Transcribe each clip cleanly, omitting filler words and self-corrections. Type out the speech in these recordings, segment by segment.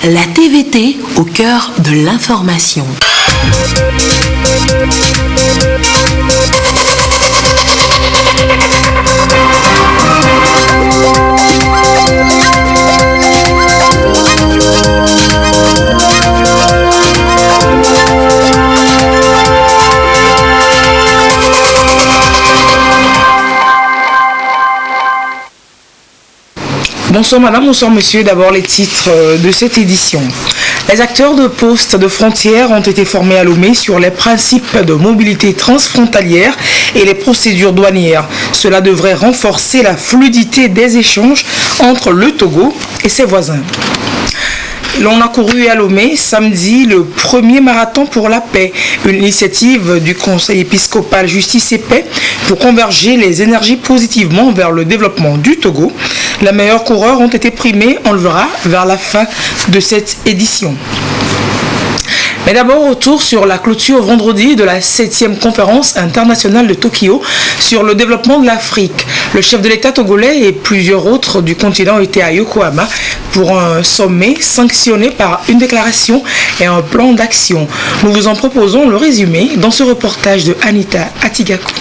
La TVT au cœur de l'information. Bonsoir madame, bonsoir monsieur. D'abord les titres de cette édition. Les acteurs de postes de frontières ont été formés à Lomé sur les principes de mobilité transfrontalière et les procédures douanières. Cela devrait renforcer la fluidité des échanges entre le Togo et ses voisins. L'on a couru à Lomé samedi le premier marathon pour la paix, une initiative du Conseil épiscopal Justice et Paix pour converger les énergies positivement vers le développement du Togo. Les meilleurs coureurs ont été primés, on le verra vers la fin de cette édition. Mais d'abord, retour sur la clôture vendredi de la 7e conférence internationale de Tokyo sur le développement de l'Afrique. Le chef de l'État togolais et plusieurs autres du continent étaient à Yokohama pour un sommet sanctionné par une déclaration et un plan d'action. Nous vous en proposons le résumé dans ce reportage de Anita Atigaku.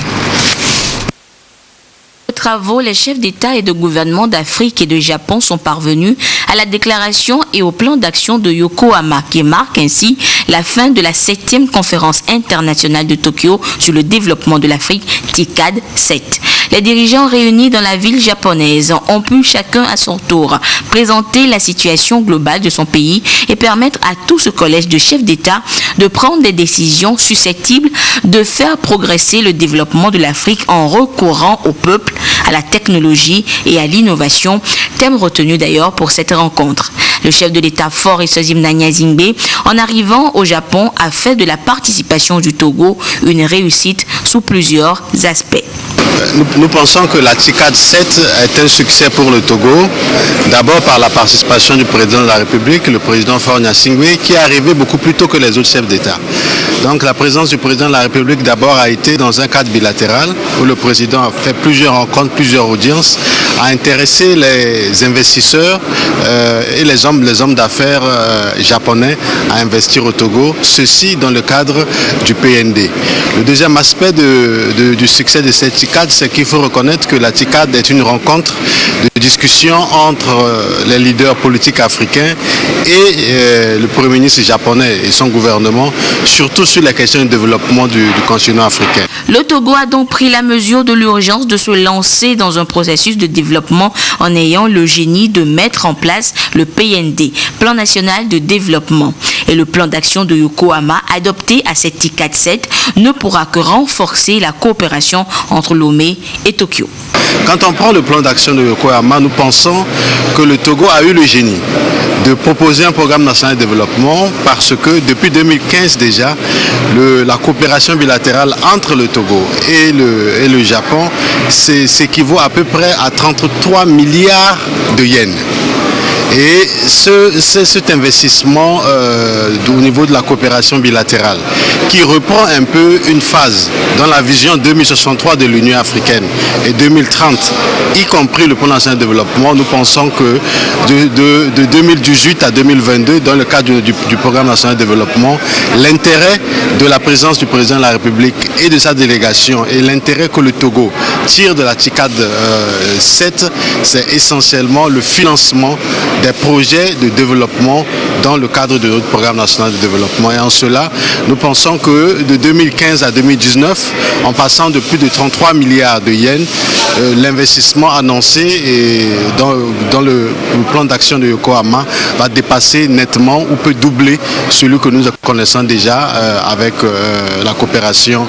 Travaux, les chefs d'État et de gouvernement d'Afrique et de Japon sont parvenus à la déclaration et au plan d'action de Yokohama qui marque ainsi la fin de la 7e conférence internationale de Tokyo sur le développement de l'Afrique, TICAD 7. Les dirigeants réunis dans la ville japonaise ont pu chacun à son tour présenter la situation globale de son pays et permettre à tout ce collège de chefs d'État de prendre des décisions susceptibles de faire progresser le développement de l'Afrique en recourant au peuple, à la technologie et à l'innovation, thème retenu d'ailleurs pour cette rencontre. Le chef de l'État fort Issozim Nanyazingbe, en arrivant au Japon, a fait de la participation du Togo une réussite sous plusieurs aspects. Nous pensons que la TICAD 7 est un succès pour le Togo, d'abord par la participation du président de la République, le président Faure Gnassingbé, qui est arrivé beaucoup plus tôt que les autres chefs d'État. Donc la présence du président de la République d'abord a été dans un cadre bilatéral où le président a fait plusieurs rencontres, plusieurs audiences, a intéressé les investisseurs et les hommes d'affaires japonais à investir au Togo, ceci dans le cadre du PND. Le deuxième aspect du succès de cette TICAD, c'est qu'il faut reconnaître que la TICAD est une rencontre de discussion entre les leaders politiques africains et le Premier ministre japonais et son gouvernement, surtout sur la question du développement du continent africain. Le Togo a donc pris la mesure de l'urgence de se lancer dans un processus de développement en ayant le génie de mettre en place le PND, Plan national de développement. Et le plan d'action de Yokohama, adopté à cette TICAD 7, ne pourra que renforcer la coopération entre Lomé et Tokyo. Quand on prend le plan d'action de Yokohama, nous pensons que le Togo a eu le génie de proposer un programme national de développement parce que depuis 2015 déjà, la coopération bilatérale entre le Togo et le Japon s'équivaut à peu près à 33 milliards de yens. Et cet investissement au niveau de la coopération bilatérale qui reprend un peu une phase dans la vision 2063 de l'Union africaine et 2030, y compris le plan national de développement, nous pensons que de 2018 à 2022, dans le cadre du programme national de développement, l'intérêt de la présence du président de la République et de sa délégation et l'intérêt que le Togo tire de la TICAD 7, c'est essentiellement le financement des projets de développement dans le cadre de notre programme national de développement. Et en cela, nous pensons que de 2015 à 2019, en passant de plus de 33 milliards de yens, l'investissement annoncé dans le plan d'action de Yokohama va dépasser nettement ou peut doubler celui que nous connaissons déjà avec la coopération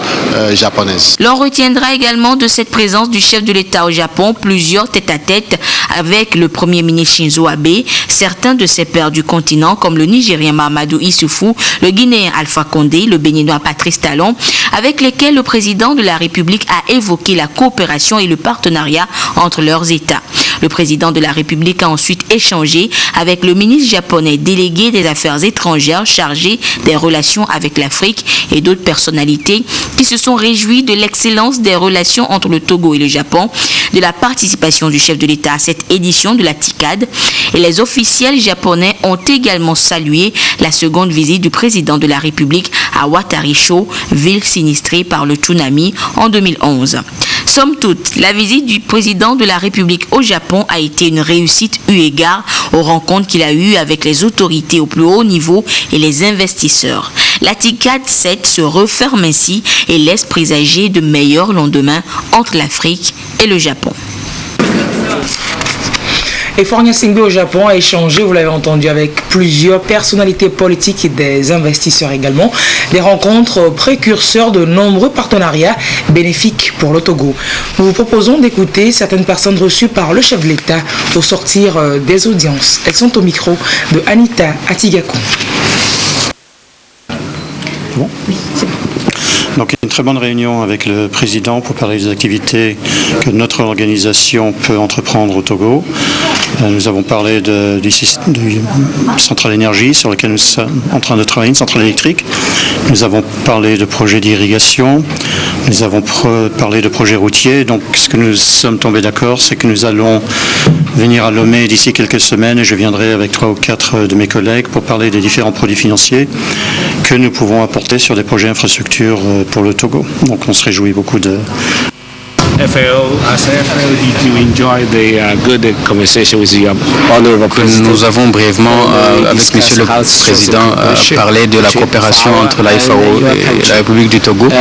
japonaise. L'on retiendra également de cette présence du chef de l'État au Japon plusieurs tête-à-tête avec le Premier ministre Shinzo Abe, certains de ses pairs du continent comme le Nigérien Mahamadou Issoufou, le Guinéen Alpha Condé, le Béninois Patrice Talon, avec lesquels le président de la République a évoqué la coopération et le partenariat entre leurs États. Le président de la République a ensuite échangé avec le ministre japonais délégué des Affaires étrangères chargé des relations avec l'Afrique et d'autres personnalités qui se sont réjouis de l'excellence des relations entre le Togo et le Japon, de la participation du chef de l'État à cette édition de la TICAD. Et les officiels japonais ont également salué la seconde visite du président de la République à Watarisho, ville sinistrée par le tsunami en 2011. Somme toute, la visite du président de la République au Japon a été une réussite eu égard aux rencontres qu'il a eues avec les autorités au plus haut niveau et les investisseurs. La TICAD 7 se referme ainsi et laisse présager de meilleurs lendemains entre l'Afrique et le Japon. Et Fornia Singbe au Japon a échangé, vous l'avez entendu, avec plusieurs personnalités politiques et des investisseurs également. Des rencontres précurseurs de nombreux partenariats bénéfiques pour le Togo. Nous vous proposons d'écouter certaines personnes reçues par le chef de l'État au sortir des audiences. Elles sont au micro de Anita Atigaku. Bon. Oui, c'est bon. Donc une très bonne réunion avec le président pour parler des activités que notre organisation peut entreprendre au Togo. Nous avons parlé du centrale énergie sur lequel nous sommes en train de travailler, une centrale électrique. Nous avons parlé de projets d'irrigation. Nous avons parlé de projets routiers. Donc ce que nous sommes tombés d'accord, c'est que nous allons venir à Lomé d'ici quelques semaines et je viendrai avec 3 ou 4 de mes collègues pour parler des différents produits financiers que nous pouvons apporter sur des projets infrastructures pour le Togo. Donc on se réjouit beaucoup de... Nous avons brièvement, avec Monsieur le Président, parlé de la coopération entre la FAO et la République du Togo. Et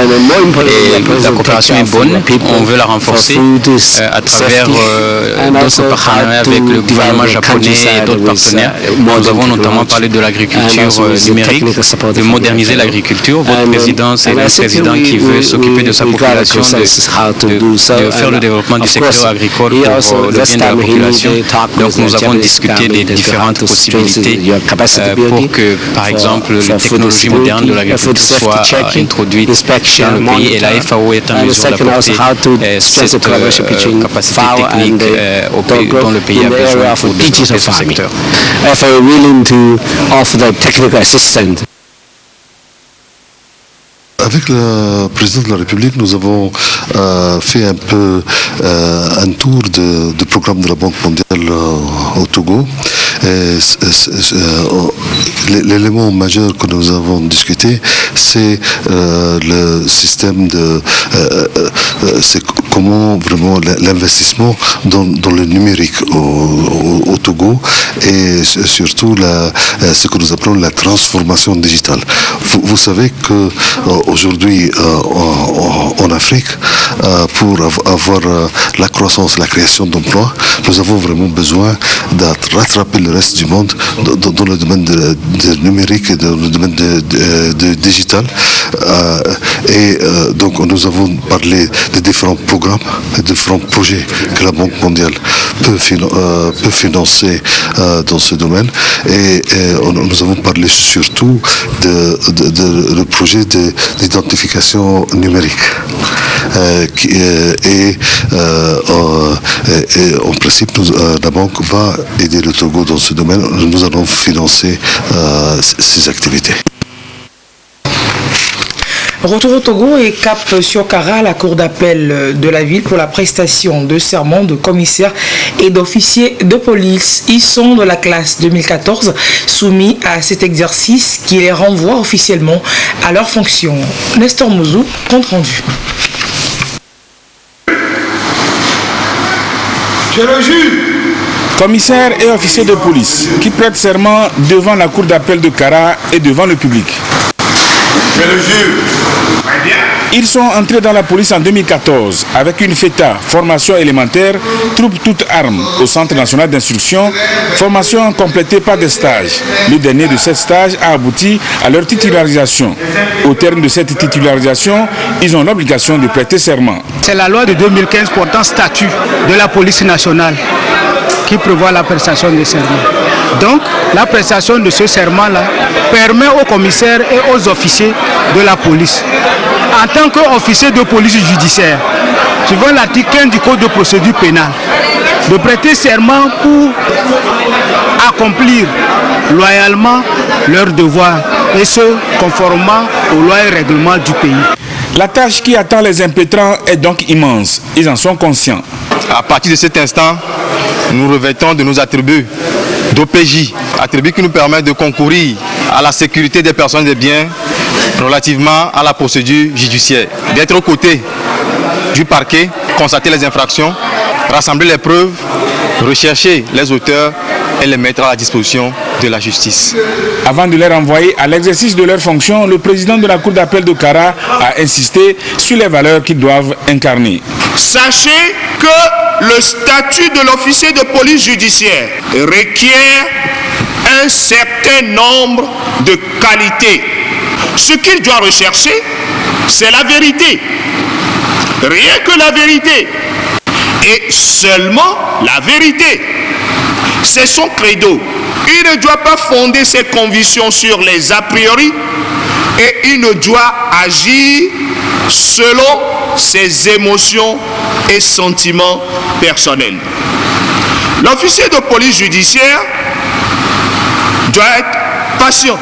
la coopération est bonne. On veut la renforcer à travers d'autres partenariats avec le gouvernement japonais et d'autres partenaires. Nous avons notamment parlé de l'agriculture numérique, de moderniser l'agriculture. Votre président, c'est le président qui veut s'occuper de sa population, de faire le développement du secteur agricole pour le bien de la population. Donc nous avons discuté des différentes possibilités pour que, par exemple, les technologies modernes de l'agriculture soient introduites dans le pays et la FAO est en mesure d'apporter cette capacité technique dont le pays a besoin pour développer ce secteur. FAO willing to offer the technical assistance. Avec le président de la République, nous avons fait un peu un tour du programme de la Banque mondiale au Togo. L'élément majeur que nous avons discuté, c'est le système c'est comment vraiment l'investissement dans le numérique au Togo et surtout ce que nous appelons la transformation digitale. Vous savez que aujourd'hui en Afrique, pour avoir la croissance, la création d'emplois, nous avons vraiment besoin de rattraper le reste du monde dans le domaine de numérique et dans le domaine de digital. Donc nous avons parlé de différents programmes, de différents projets que la Banque mondiale peut financer dans ce domaine. Et nous avons parlé surtout de projet d'identification numérique. Et en principe, la banque va aider le Togo dans ce domaine. Nous allons financer ces activités. Retour au Togo et cap sur Kara, la cour d'appel de la ville pour la prestation de serment de commissaires et d'officiers de police. Ils sont de la classe 2014 soumis à cet exercice qui les renvoie officiellement à leur fonction. Nestor Mouzou, compte rendu. Je le jure. Commissaires et officiers de police qui prêtent serment devant la cour d'appel de Kara et devant le public. Je le jure. Ils sont entrés dans la police en 2014 avec une FETA, formation élémentaire, troupe toutes armes au Centre national d'instruction, formation complétée par des stages. Le dernier de ces stages a abouti à leur titularisation. Au terme de cette titularisation, ils ont l'obligation de prêter serment. C'est la loi de 2015 portant statut de la police nationale qui prévoit la prestation de serment. Donc, la prestation de ce serment-là permet aux commissaires et aux officiers de la police, en tant qu'officier de police judiciaire, suivant l'article 15 du Code de procédure pénale, de prêter serment pour accomplir loyalement leurs devoirs et ce, conformément aux lois et règlements du pays. La tâche qui attend les impétrants est donc immense. Ils en sont conscients. À partir de cet instant, nous revêtons de nos attributs d'OPJ, attributs qui nous permettent de concourir à la sécurité des personnes et des biens relativement à la procédure judiciaire, d'être aux côtés du parquet, constater les infractions, rassembler les preuves, rechercher les auteurs et les mettre à la disposition de la justice. Avant de les renvoyer à l'exercice de leurs fonctions, le président de la Cour d'appel de Kara a insisté sur les valeurs qu'ils doivent incarner. Sachez que le statut de l'officier de police judiciaire requiert un certain nombre de qualités. Ce qu'il doit rechercher, c'est la vérité. Rien que la vérité. Et seulement la vérité. C'est son credo. Il ne doit pas fonder ses convictions sur les a priori et il ne doit agir selon ses émotions et sentiments personnels. L'officier de police judiciaire doit être patient,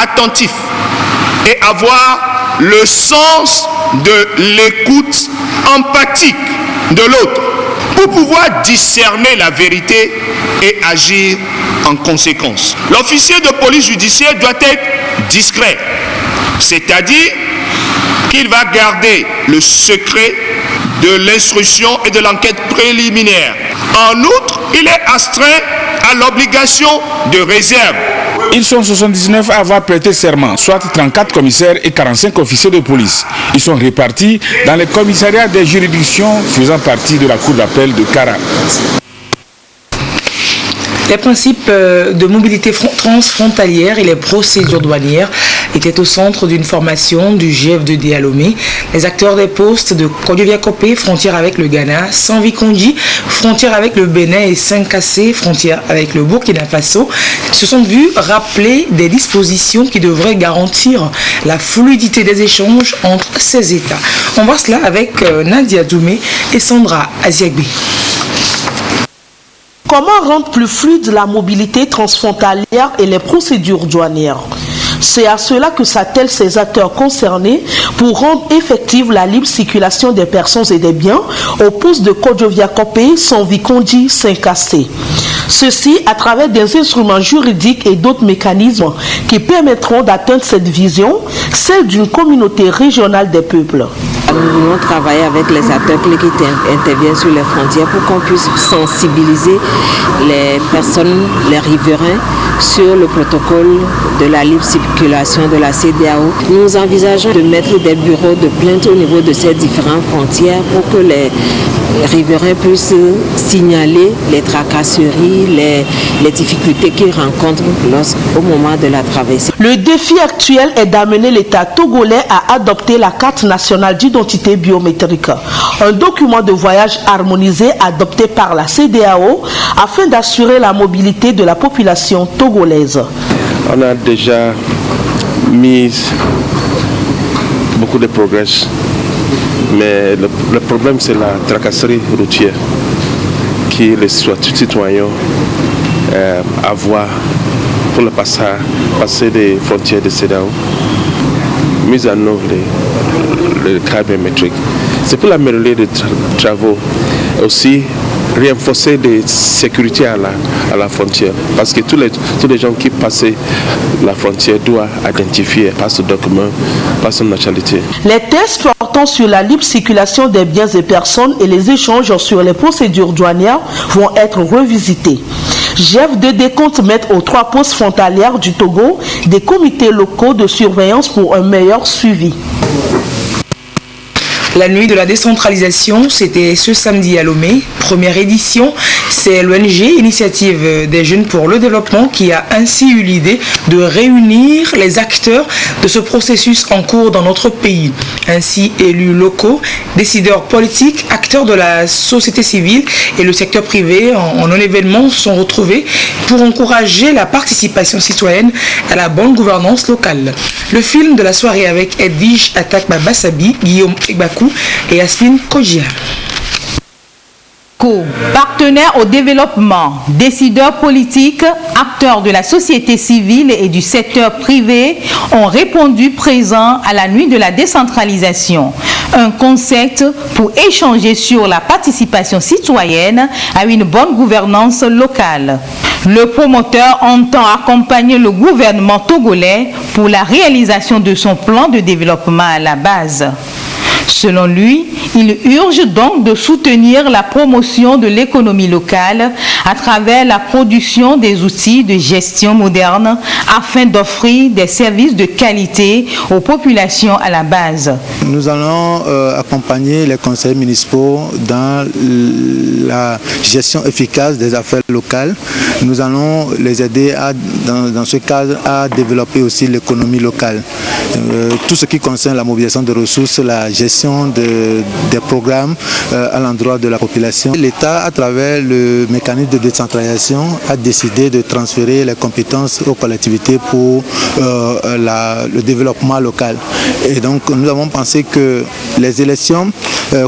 attentif et avoir le sens de l'écoute empathique de l'autre pour pouvoir discerner la vérité et agir en conséquence. L'officier de police judiciaire doit être discret, c'est-à-dire qu'il va garder le secret de l'instruction et de l'enquête préliminaire. En outre, il est astreint à l'obligation de réserve. Ils sont 79 à avoir prêté serment, soit 34 commissaires et 45 officiers de police. Ils sont répartis dans les commissariats des juridictions faisant partie de la Cour d'appel de Kara. Les principes de mobilité transfrontalière et les procédures douanières étaient au centre d'une formation du GF2D à Lomé. Les acteurs des postes de Kodjoviakopé, frontière avec le Ghana, Sanvi-Kondji, frontière avec le Bénin et Saint-Cassé, frontière avec le Burkina Faso, se sont vus rappeler des dispositions qui devraient garantir la fluidité des échanges entre ces États. On voit cela avec Nadia Doumé et Sandra Aziagbi. Comment rendre plus fluide la mobilité transfrontalière et les procédures douanières? C'est à cela que s'attellent ces acteurs concernés pour rendre effective la libre circulation des personnes et des biens au poste de Kodjoviakopé, Sanvi-Kondji, Saint-Cassé. Ceci à travers des instruments juridiques et d'autres mécanismes qui permettront d'atteindre cette vision, celle d'une communauté régionale des peuples. Nous voulons travailler avec les acteurs clés qui interviennent sur les frontières pour qu'on puisse sensibiliser les personnes, les riverains, sur le protocole de la libre circulation de la CEDEAO. Nous envisageons de mettre des bureaux de plainte au niveau de ces différentes frontières pour que les riverains puissent signaler les tracasseries, les difficultés qu'ils rencontrent au moment de la traversée. Le défi actuel est d'amener l'État togolais à adopter la carte nationale d'identité biométrique, un document de voyage harmonisé adopté par la CEDEAO afin d'assurer la mobilité de la population togolaise. On a déjà mis beaucoup de progrès, mais le problème c'est la tracasserie routière qui les citoyens avoir pour le passer des frontières de CEDEAO, mise en œuvre le carte biométrique. C'est pour l'améliorer des travaux, aussi renforcer des sécurités à la frontière, parce que tous les gens qui passent la frontière doivent identifier par ce document, par son nationalité. Les tests portant sur la libre circulation des biens et personnes et les échanges sur les procédures douanières vont être revisités. GF2D compte mettre aux 3 postes frontalières du Togo des comités locaux de surveillance pour un meilleur suivi. La nuit de la décentralisation, c'était ce samedi à Lomé, première édition. C'est l'ONG Initiative des Jeunes pour le Développement qui a ainsi eu l'idée de réunir les acteurs de ce processus en cours dans notre pays. Ainsi, élus locaux, décideurs politiques, acteurs de la société civile et le secteur privé en un événement se sont retrouvés pour encourager la participation citoyenne à la bonne gouvernance locale. Le film de la soirée avec Edwige Atakba Bassabi, Guillaume Egbakou et Yasmine Kojia. locaux, partenaires au développement, décideurs politiques, acteurs de la société civile et du secteur privé ont répondu présents à la nuit de la décentralisation. Un concept pour échanger sur la participation citoyenne à une bonne gouvernance locale. Le promoteur entend accompagner le gouvernement togolais pour la réalisation de son plan de développement à la base. Selon lui, il urge donc de soutenir la promotion de l'économie locale à travers la production des outils de gestion modernes afin d'offrir des services de qualité aux populations à la base. Nous allons accompagner les conseils municipaux dans la gestion efficace des affaires locales. Nous allons les aider dans ce cadre à développer aussi l'économie locale. Tout ce qui concerne la mobilisation de ressources, la gestion des programmes à l'endroit de la population. L'État, à travers le mécanisme de décentralisation, a décidé de transférer les compétences aux collectivités pour le développement local. Et donc, nous avons pensé que les élections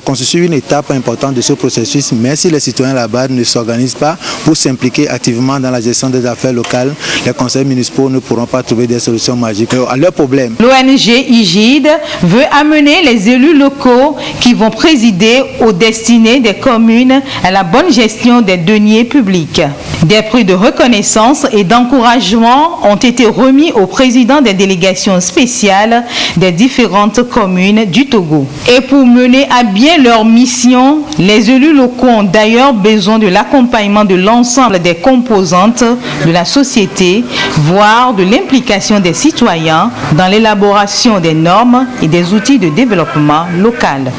constituent une étape importante de ce processus, mais si les citoyens là-bas ne s'organisent pas pour s'impliquer activement dans la gestion des affaires locales, les conseils municipaux ne pourront pas trouver des solutions magiques à leurs problèmes. L'ONG IGID veut amener les élus locaux qui vont présider aux destinées des communes à la bonne gestion des deniers publics. Des prix de reconnaissance et d'encouragement ont été remis aux présidents des délégations spéciales des différentes communes du Togo. Et pour mener à bien leur mission, les élus locaux ont d'ailleurs besoin de l'accompagnement de l'ensemble des composantes de la société, voire de l'implication des citoyens dans l'élaboration des normes et des outils de développement local.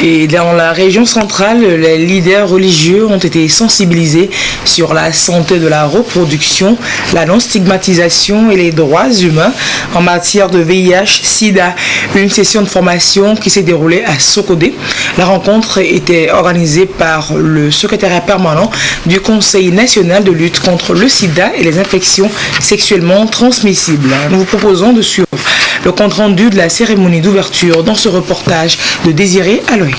Et dans la région centrale, les leaders religieux ont été sensibilisés sur la santé de la reproduction, la non-stigmatisation et les droits humains en matière de VIH-Sida. Une session de formation qui s'est déroulée à Sokodé. La rencontre était organisée par le secrétariat permanent du Conseil national de lutte contre le sida et les infections sexuellement transmissibles. Nous vous proposons de suivre le compte-rendu de la cérémonie d'ouverture dans ce reportage de Désiré Aloy.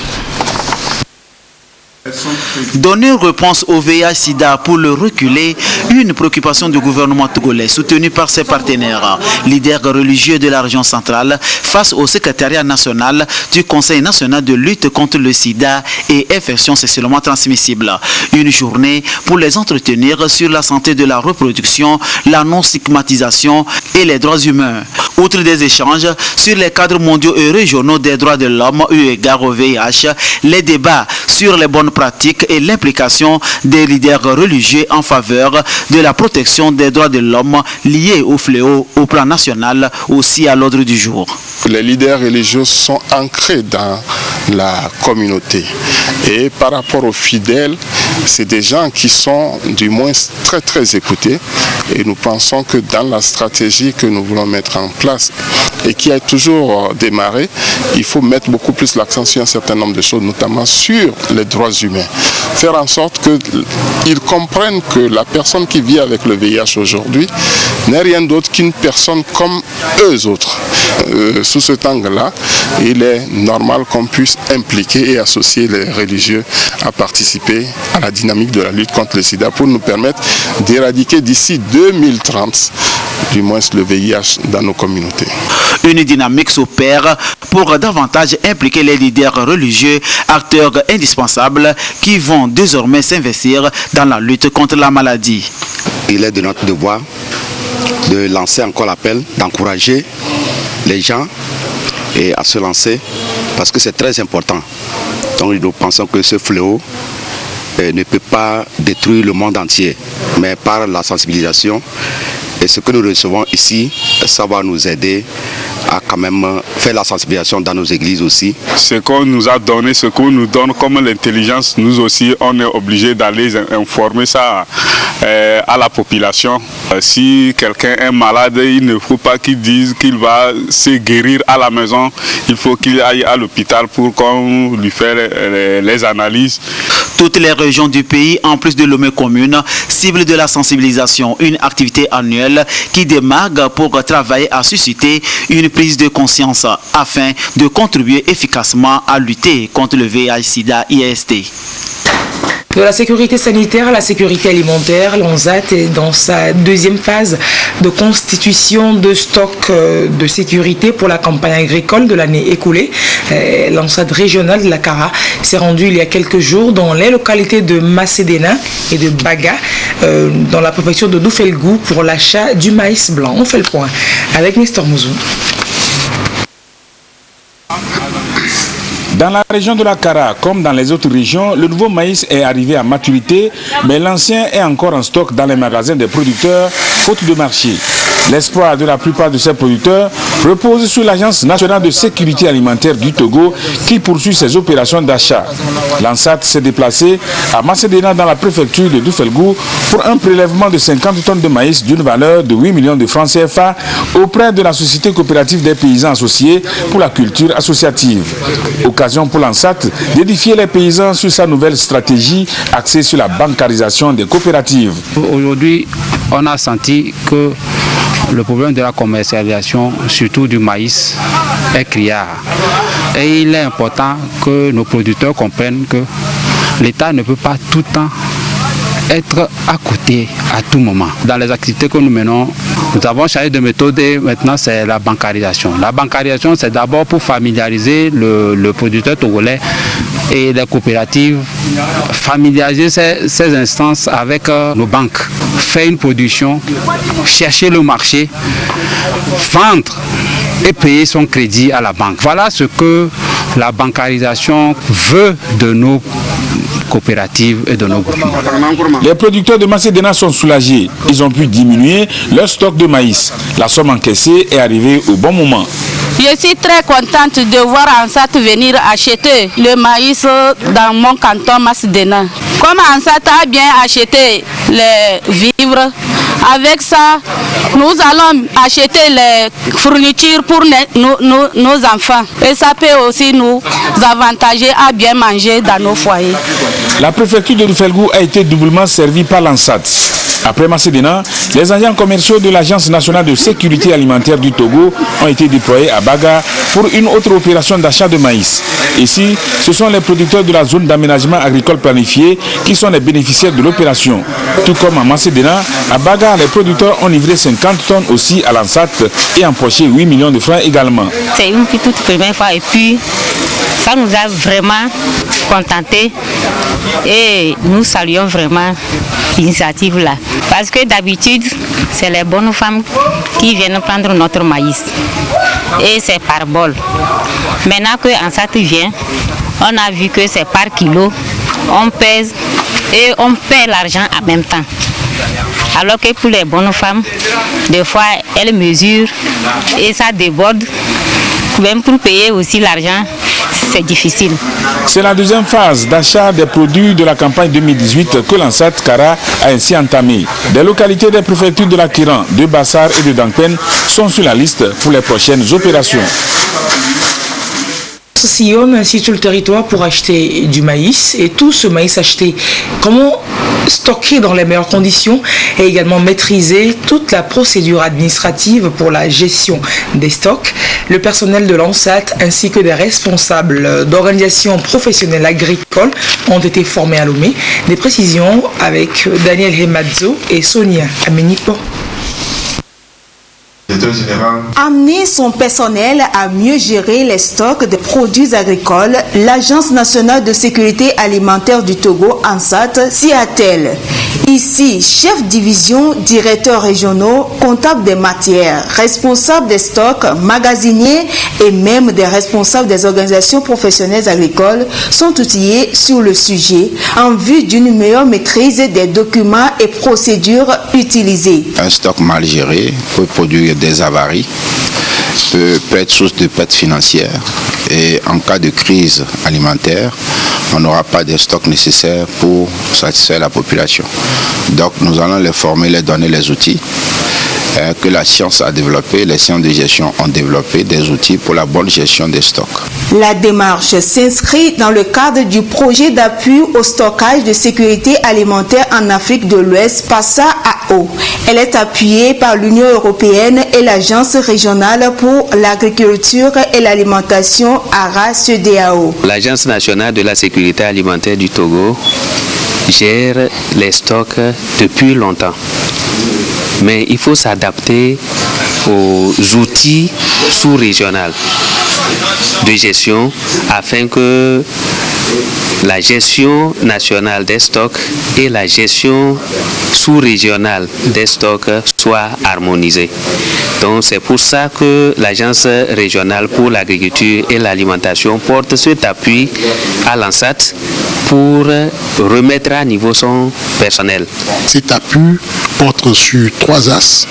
Donner réponse au VIH-Sida pour le reculer, une préoccupation du gouvernement togolais soutenu par ses partenaires, leaders religieux de la région centrale, face au secrétariat national du Conseil national de lutte contre le sida et infections sexuellement transmissibles. Une journée pour les entretenir sur la santé de la reproduction, la non-stigmatisation et les droits humains. Outre des échanges sur les cadres mondiaux et régionaux des droits de l'homme eu égard au VIH, les débats sur les bonnes pratiques et l'implication des leaders religieux en faveur de la protection des droits de l'homme liés au fléau au plan national aussi à l'ordre du jour. Les leaders religieux sont ancrés dans la communauté et par rapport aux fidèles, c'est des gens qui sont du moins très très écoutés et nous pensons que dans la stratégie que nous voulons mettre en place et qui a toujours démarré, il faut mettre beaucoup plus l'accent sur un certain nombre de choses, notamment sur les droits humains. Faire en sorte qu'ils comprennent que la personne qui vit avec le VIH aujourd'hui n'est rien d'autre qu'une personne comme eux autres. Sous cet angle-là, il est normal qu'on puisse impliquer et associer les religieux à participer à la dynamique de la lutte contre le sida pour nous permettre d'éradiquer d'ici 2030 du moins le VIH dans nos communautés. Une dynamique s'opère pour davantage impliquer les leaders religieux, acteurs indispensables qui vont désormais s'investir dans la lutte contre la maladie. Il est de notre devoir de lancer encore l'appel, d'encourager les gens et à se lancer parce que c'est très important. Donc nous pensons que ce fléau ne peut pas détruire le monde entier, mais par la sensibilisation et ce que nous recevons ici, ça va nous aider à quand même faire la sensibilisation dans nos églises aussi. Ce qu'on nous a donné, ce qu'on nous donne comme l'intelligence, nous aussi on est obligé d'aller informer ça à la population. Si quelqu'un est malade, il ne faut pas qu'il dise qu'il va se guérir à la maison. Il faut qu'il aille à l'hôpital pour qu'on lui fasse les analyses. Toutes les régions du pays, en plus de Lomé commune, ciblent de la sensibilisation, une activité annuelle qui démarque pour travailler à susciter une prise de conscience afin de contribuer efficacement à lutter contre le VIH-Sida-IST. De la sécurité sanitaire à la sécurité alimentaire, l'ANSAT est dans sa deuxième phase de constitution de stock de sécurité pour la campagne agricole de l'année écoulée. L'ANSAT régionale de la Kara s'est rendue il y a quelques jours dans les localités de Macédéna et de Baga, dans la préfecture de Doufelgou, pour l'achat du maïs blanc. On fait le point avec Nestor Mouzou. Dans la région de la Kara, comme dans les autres régions, le nouveau maïs est arrivé à maturité, mais l'ancien est encore en stock dans les magasins des producteurs, faute de marché. L'espoir de la plupart de ces producteurs repose sur l'Agence nationale de sécurité alimentaire du Togo qui poursuit ses opérations d'achat. L'ANSAT s'est déplacé à Macédéna dans la préfecture de Doufelgou pour un prélèvement de 50 tonnes de maïs d'une valeur de 8 millions de francs CFA auprès de la Société coopérative des paysans associés pour la culture associative. Occasion pour l'ANSAT d'édifier les paysans sur sa nouvelle stratégie axée sur la bancarisation des coopératives. Aujourd'hui, on a senti que le problème de la commercialisation, surtout du maïs, est criard. Et il est important que nos producteurs comprennent que l'État ne peut pas tout le temps être à côté à tout moment. Dans les activités que nous menons, nous avons changé de méthode et maintenant c'est la bancarisation. La bancarisation, c'est d'abord pour familiariser le producteur togolais et les coopératives, familiariser ces instances avec nos banques, faire une production, chercher le marché, vendre et payer son crédit à la banque. Voilà ce que la bancarisation veut de nos coopératives et de nos groupements. Les producteurs de Macédéna sont soulagés. Ils ont pu diminuer leur stock de maïs. La somme encaissée est arrivée au bon moment. Je suis très contente de voir ANSAT venir acheter le maïs dans mon canton Macédéna. Comme ANSAT a bien acheté les vivres, avec ça, nous allons acheter les fournitures pour nos enfants. Et ça peut aussi nous avantager à bien manger dans nos foyers. La préfecture de Doufelgou a été doublement servie par l'ANSAT. Après Macédéna, les agents commerciaux de l'Agence nationale de sécurité alimentaire du Togo ont été déployés à Baga pour une autre opération d'achat de maïs. Ici, ce sont les producteurs de la zone d'aménagement agricole planifié qui sont les bénéficiaires de l'opération. Tout comme à Macédéna, à Baga, les producteurs ont livré 50 tonnes aussi à l'ANSAT et empoché 8 millions de francs également. C'est une toute première fois et puis ça nous a vraiment contentés et nous saluons vraiment l'initiative là. Parce que d'habitude, c'est les bonnes femmes qui viennent prendre notre maïs. Et c'est par bol. Maintenant que ANSAT vient, on a vu que c'est par kilo, on pèse et on paie l'argent en même temps. Alors que pour les bonnes femmes, des fois, elles mesurent et ça déborde. Même pour payer aussi l'argent, c'est difficile. C'est la deuxième phase d'achat des produits de la campagne 2018 que l'ANSAT Kara a ainsi entamée. Des localités des préfectures de la Kiran, de Bassar et de Dangpen sont sur la liste pour les prochaines opérations. Sillonne ainsi sur le territoire pour acheter du maïs et tout ce maïs acheté, comment stocker dans les meilleures conditions et également maîtriser toute la procédure administrative pour la gestion des stocks. Le personnel de l'ANSAT ainsi que des responsables d'organisations professionnelles agricoles ont été formés à Lomé. Des précisions avec Daniel Hemadzo et Sonia Amenipo. Amener son personnel à mieux gérer les stocks de produits agricoles, l'Agence nationale de sécurité alimentaire du Togo, ANSAT, s'y attelle. Ici, chef division, directeurs régionaux, comptables des matières, responsables des stocks, magasiniers et même des responsables des organisations professionnelles agricoles sont outillés sur le sujet en vue d'une meilleure maîtrise des documents et procédures utilisés. Un stock mal géré peut produire des avaries, peut être source de pertes financières et en cas de crise alimentaire, on n'aura pas de stock nécessaire pour satisfaire la population. Donc nous allons les former, les donner les outils que la science a développé, les sciences de gestion ont développé des outils pour la bonne gestion des stocks. La démarche s'inscrit dans le cadre du projet d'appui au stockage de sécurité alimentaire en Afrique de l'Ouest, PASA-AO. Elle est appuyée par l'Union européenne et l'Agence régionale pour l'agriculture et l'alimentation ARA-CEDEAO. L'Agence nationale de la sécurité alimentaire du Togo gère les stocks depuis longtemps. Mais il faut s'adapter aux outils sous-régionaux de gestion afin que la gestion nationale des stocks et la gestion sous-régionale des stocks soient harmonisées. Donc c'est pour ça que l'Agence régionale pour l'agriculture et l'alimentation porte cet appui à l'ANSAT pour remettre à niveau son personnel. Cet appui porte sur 3 axes.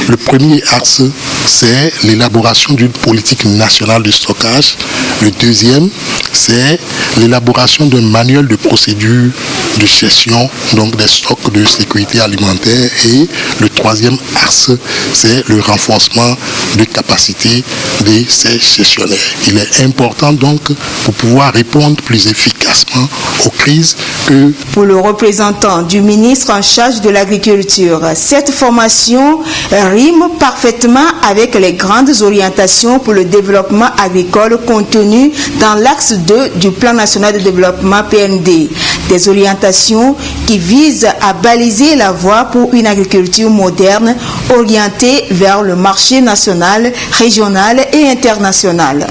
Le premier axe, c'est l'élaboration d'une politique nationale de stockage. Le deuxième, c'est l'élaboration d'un manuel de procédure de gestion donc des stocks de sécurité alimentaire. Et le troisième axe, c'est le renforcement de capacités de ces gestionnaires. Il est important donc pour pouvoir répondre plus efficacement aux crises que... Pour le représentant du ministre en charge de l'agriculture, cette formation rime parfaitement avec les grandes orientations pour le développement agricole contenues dans l'axe 2 du Plan national de développement PND. Des orientations qui visent à baliser la voie pour une agriculture moderne orientée vers le marché national, régional et international.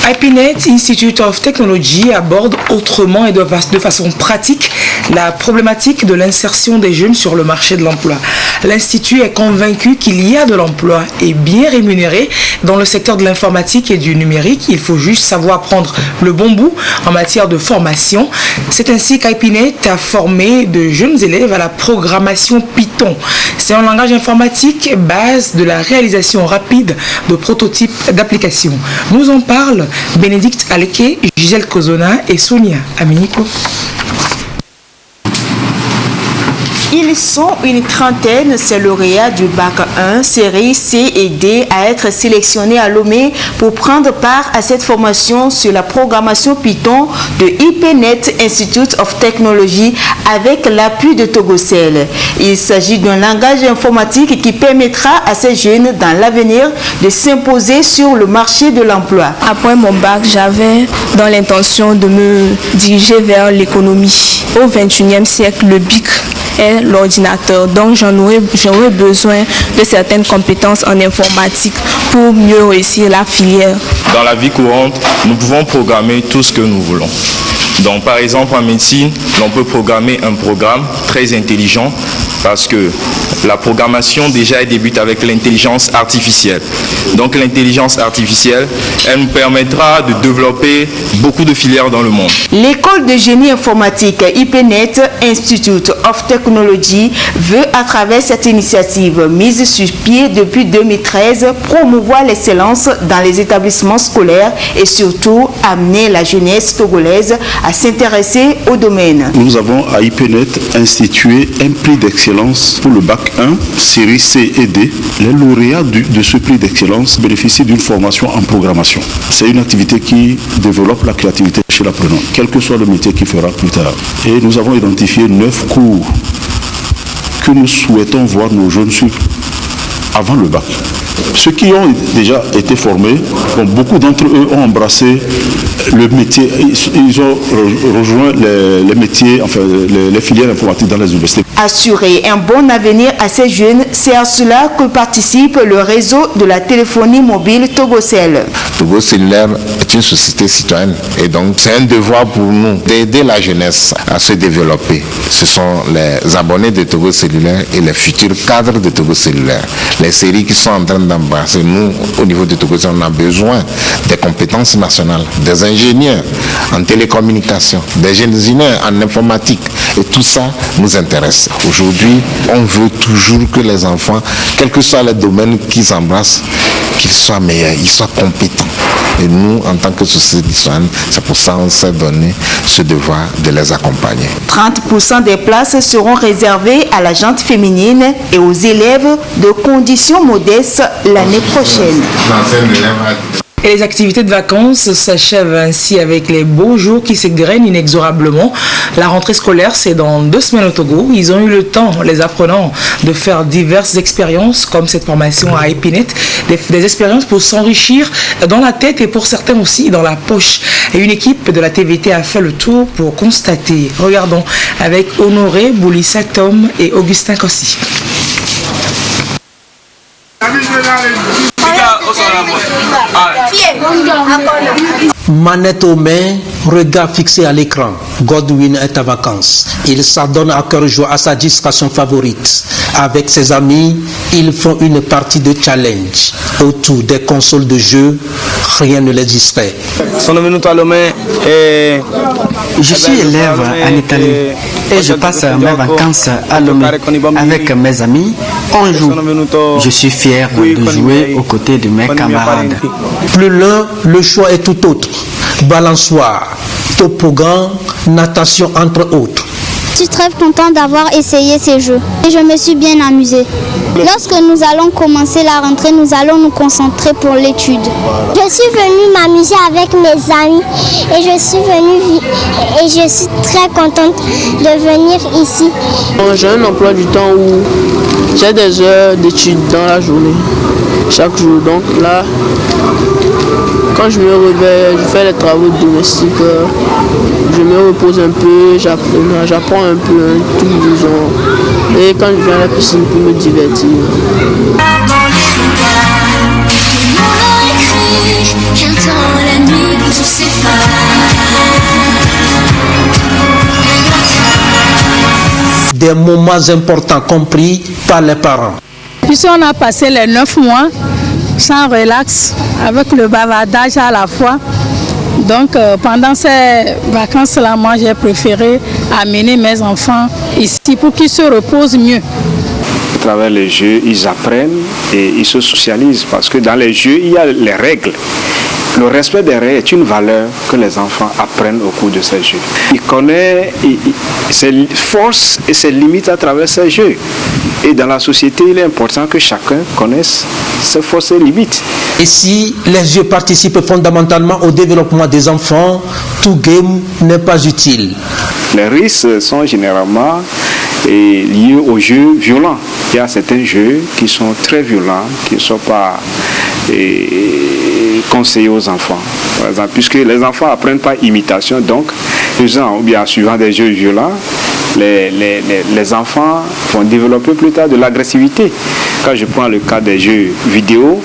IPNET Institute of Technology aborde autrement et de façon pratique la problématique de l'insertion des jeunes sur le marché de l'emploi. L'Institut est convaincu qu'il y a de l'emploi et bien rémunéré dans le secteur de l'informatique et du numérique. Il faut juste savoir prendre le bon bout en matière de formation. C'est ainsi qu'IPNET a formé de jeunes élèves à la programmation Python. C'est un langage informatique base de la réalisation rapide de prototypes d'applications. Nous en parlent Bénédicte Aleke, Gisèle Kozona et Sonia Aminiko. Ils sont une trentaine, ces lauréats du bac 1, série C et D, à être sélectionnés à Lomé pour prendre part à cette formation sur la programmation Python de IPNET Institute of Technology avec l'appui de Togocel. Il s'agit d'un langage informatique qui permettra à ces jeunes dans l'avenir de s'imposer sur le marché de l'emploi. Après mon bac, j'avais dans l'intention de me diriger vers l'économie. Au XXIe siècle, le BIC est l'ordinateur. Donc j'aurais besoin de certaines compétences en informatique pour mieux réussir la filière. Dans la vie courante, nous pouvons programmer tout ce que nous voulons. Donc par exemple en médecine, on peut programmer un programme très intelligent parce que la programmation déjà débute avec l'intelligence artificielle. Donc l'intelligence artificielle, elle nous permettra de développer beaucoup de filières dans le monde. L'école de génie informatique IPNET Institute of Technology veut à travers cette initiative mise sur pied depuis 2013 promouvoir l'excellence dans les établissements scolaires et surtout amener la jeunesse togolaise à s'intéresser au domaine. Nous avons à IPNET institué un prix d'excellence pour le bac 1, série C et D. Les lauréats de ce prix d'excellence bénéficient d'une formation en programmation. C'est une activité qui développe la créativité chez l'apprenant, quel que soit le métier qu'il fera plus tard. Et nous avons identifié 9 cours que nous souhaitons voir nos jeunes suivre avant le bac. Ceux qui ont déjà été formés, beaucoup d'entre eux ont embrassé le métier, ils ont rejoint les métiers, enfin les filières informatiques dans les universités. Assurer un bon avenir à ces jeunes, c'est à cela que participe le réseau de la téléphonie mobile Togocel. Togo Cellulaire est une société citoyenne et donc c'est un devoir pour nous d'aider la jeunesse à se développer. Ce sont les abonnés de Togo Cellulaire et les futurs cadres de Togo Cellulaire. Les séries qui sont en train d'embrasser, nous au niveau de Togo Cellulaire, on a besoin des compétences nationales, des ingénieurs en télécommunication, des ingénieurs en informatique et tout ça nous intéresse. Aujourd'hui, on veut toujours que les enfants, quel que soit le domaine qu'ils embrassent, qu'ils soient meilleurs, ils soient compétents. Et nous, en tant que société citoyenne, c'est pour ça qu'on s'est donné ce devoir de les accompagner. 30% des places seront réservées à la gente féminine et aux élèves de conditions modestes l'année prochaine. Et les activités de vacances s'achèvent ainsi avec les beaux jours qui s'égrènent inexorablement. La rentrée scolaire, c'est dans 2 semaines au Togo. Ils ont eu le temps, les apprenants, de faire diverses expériences comme cette formation à Épinette, des expériences pour s'enrichir dans la tête et pour certains aussi dans la poche. Et une équipe de la TVT a fait le tour pour constater. Regardons avec Honoré Boulissa Tom et Augustin Kossi. Manette aux mains, regard fixé à l'écran. Godwin est en vacances. Il s'adonne à cœur joie à sa distraction favorite. Avec ses amis, ils font une partie de challenge. Autour des consoles de jeux, rien ne les distrait. Je suis élève en Italie et je passe mes vacances à Lomé. Avec mes amis, on joue. Je suis fier de jouer aux côtés de mes camarades. Plus l'un, le choix est tout autre. Balançoire, toboggan, natation entre autres. Je suis très contente d'avoir essayé ces jeux et je me suis bien amusée. Lorsque nous allons commencer la rentrée, nous allons nous concentrer pour l'étude. Je suis venue m'amuser avec mes amis et je suis très contente de venir ici. J'ai un emploi du temps où j'ai des heures d'études dans la journée, chaque jour. Donc là, quand je me réveille, je fais les travaux domestiques, je me repose un peu, j'apprends un peu, un truc du genre. Et quand je viens à la piscine pour me divertir. Des moments importants compris par les parents. Puisqu'on a passé les 9 mois sans relax, avec le bavardage à la fois. Donc pendant ces vacances-là, moi j'ai préféré amener mes enfants ici pour qu'ils se reposent mieux. À travers les jeux, ils apprennent et ils se socialisent parce que dans les jeux, il y a les règles. Le respect des règles est une valeur que les enfants apprennent au cours de ces jeux. Ils connaissent ses forces et ses limites à travers ces jeux. Et dans la société, il est important que chacun connaisse ses forces et limites. Et si les jeux participent fondamentalement au développement des enfants, tout game n'est pas utile. Les risques sont généralement liés aux jeux violents. Il y a certains jeux qui sont très violents, qui ne sont pas conseillés aux enfants. Par exemple, puisque les enfants apprennent par imitation, donc, ou bien suivant des jeux violents, les enfants vont développer plus tard de l'agressivité. Quand je prends le cas des jeux vidéo,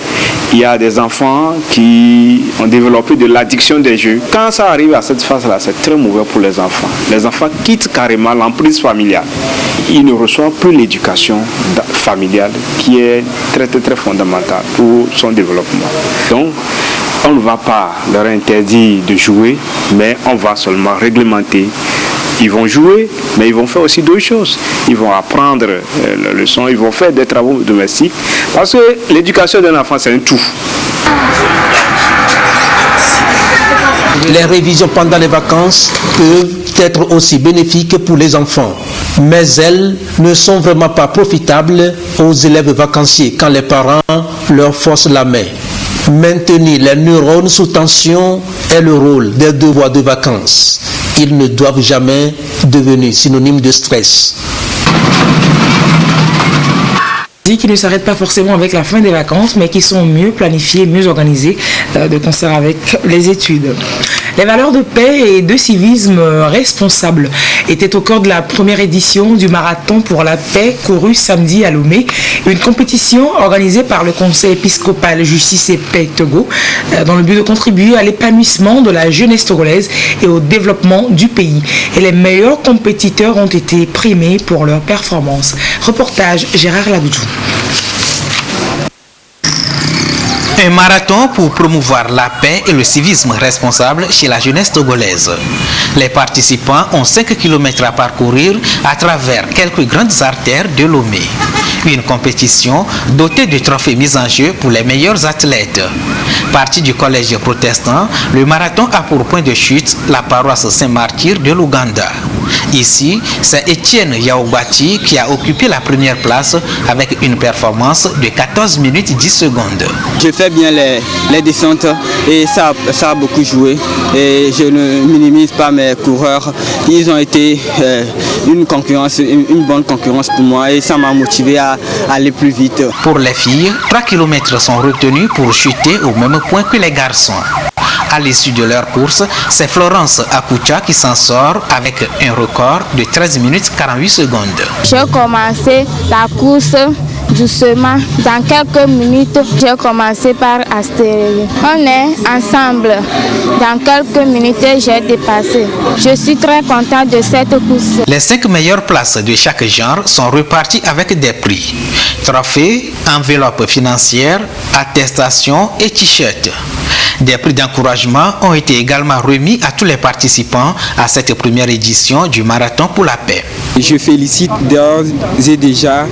il y a des enfants qui ont développé de l'addiction des jeux. Quand ça arrive à cette phase-là, c'est très mauvais pour les enfants. Les enfants quittent carrément l'emprise familiale. Ils ne reçoivent plus l'éducation familiale qui est très, très, très fondamentale pour son développement. Donc, on ne va pas leur interdire de jouer, mais on va seulement réglementer. Ils vont jouer, mais ils vont faire aussi d'autres choses. Ils vont apprendre la leçon, ils vont faire des travaux domestiques. Parce que l'éducation d'un enfant, c'est un tout. Les révisions pendant les vacances peuvent être aussi bénéfiques pour les enfants. Mais elles ne sont vraiment pas profitables aux élèves vacanciers quand les parents leur forcent la main. Maintenir les neurones sous tension est le rôle des devoirs de vacances. Ils ne doivent jamais devenir synonymes de stress. Qui ne s'arrêtent pas forcément avec la fin des vacances, mais qui sont mieux planifiés, mieux organisés de concert avec les études. Les valeurs de paix et de civisme responsable étaient au cœur de la première édition du marathon pour la paix couru samedi à Lomé, une compétition organisée par le Conseil épiscopal Justice et Paix Togo dans le but de contribuer à l'épanouissement de la jeunesse togolaise et au développement du pays. Et les meilleurs compétiteurs ont été primés pour leur performance. Reportage Gérard Lagoudjou. Un marathon pour promouvoir la paix et le civisme responsable chez la jeunesse togolaise. Les participants ont 5 km à parcourir à travers quelques grandes artères de Lomé. Une compétition dotée de trophées mis en jeu pour les meilleurs athlètes. Parti du collège protestant, le marathon a pour point de chute la paroisse Saint-Martyr de l'Ouganda. Ici, c'est Étienne Yaoubati qui a occupé la première place avec une performance de 14 minutes 10 secondes. Je fais bien les descentes et ça a beaucoup joué. Et je ne minimise pas mes coureurs. Ils ont été une bonne concurrence pour moi et ça m'a motivé à aller plus vite. Pour les filles, 3 km sont retenus pour chuter au même point que les garçons. À l'issue de leur course, c'est Florence Akoucha qui s'en sort avec un record de 13 minutes 48 secondes. J'ai commencé la course doucement. Dans quelques minutes, j'ai commencé par accélérer. On est ensemble. Dans quelques minutes, j'ai dépassé. Je suis très content de cette course. Les 5 meilleures places de chaque genre sont reparties avec des prix. Trophées, enveloppes financières, attestations et t-shirts. Des prix d'encouragement ont été également remis à tous les participants à cette première édition du Marathon pour la paix. Je félicite d'ores et déjà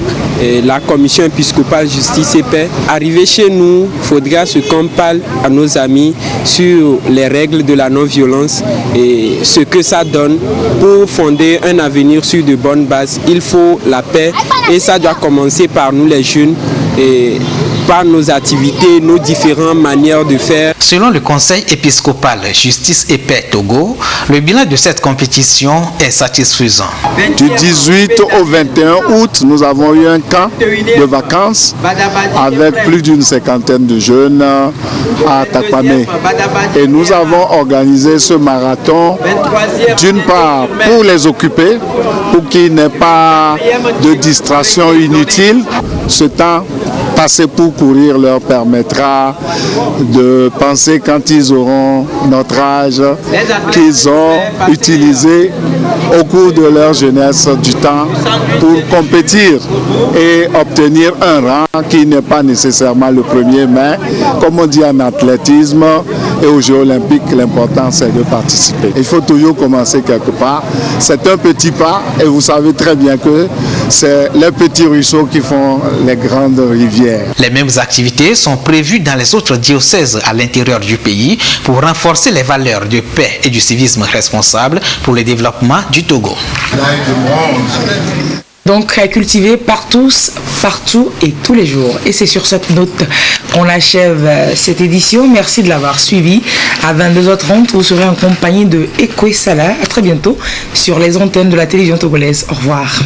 la commission épiscopale justice et paix. Arrivé chez nous, il faudra qu'on parle à nos amis sur les règles de la non-violence et ce que ça donne pour fonder un avenir sur de bonnes bases. Il faut la paix et ça doit commencer par nous les jeunes et par nos activités, nos différentes manières de faire. Selon le Conseil épiscopal Justice et Paix Togo, le bilan de cette compétition est satisfaisant. Du 18 au 21 août, nous avons eu un camp de vacances avec plus d'une cinquantaine de jeunes à Takwame. Et nous avons organisé ce marathon d'une part pour les occuper, pour qu'il n'y ait pas de distraction inutile. Ce temps passé pour courir leur permettra de penser quand ils auront notre âge qu'ils ont utilisé au cours de leur jeunesse du temps pour compétir et obtenir un rang qui n'est pas nécessairement le premier, mais comme on dit en athlétisme et aux Jeux olympiques, l'important c'est de participer. Il faut toujours commencer quelque part. C'est un petit pas et vous savez très bien que c'est les petits ruisseaux qui font les grandes rivières. Les mêmes activités sont prévues dans les autres diocèses à l'intérieur du pays pour renforcer les valeurs de paix et du civisme responsable pour le développement du Togo. Donc cultivé partout et tous les jours. Et c'est sur cette note qu'on achève cette édition. Merci de l'avoir suivi. À 22h30, vous serez en compagnie de Ekwe Salah. À très bientôt sur les antennes de la télévision togolaise. Au revoir.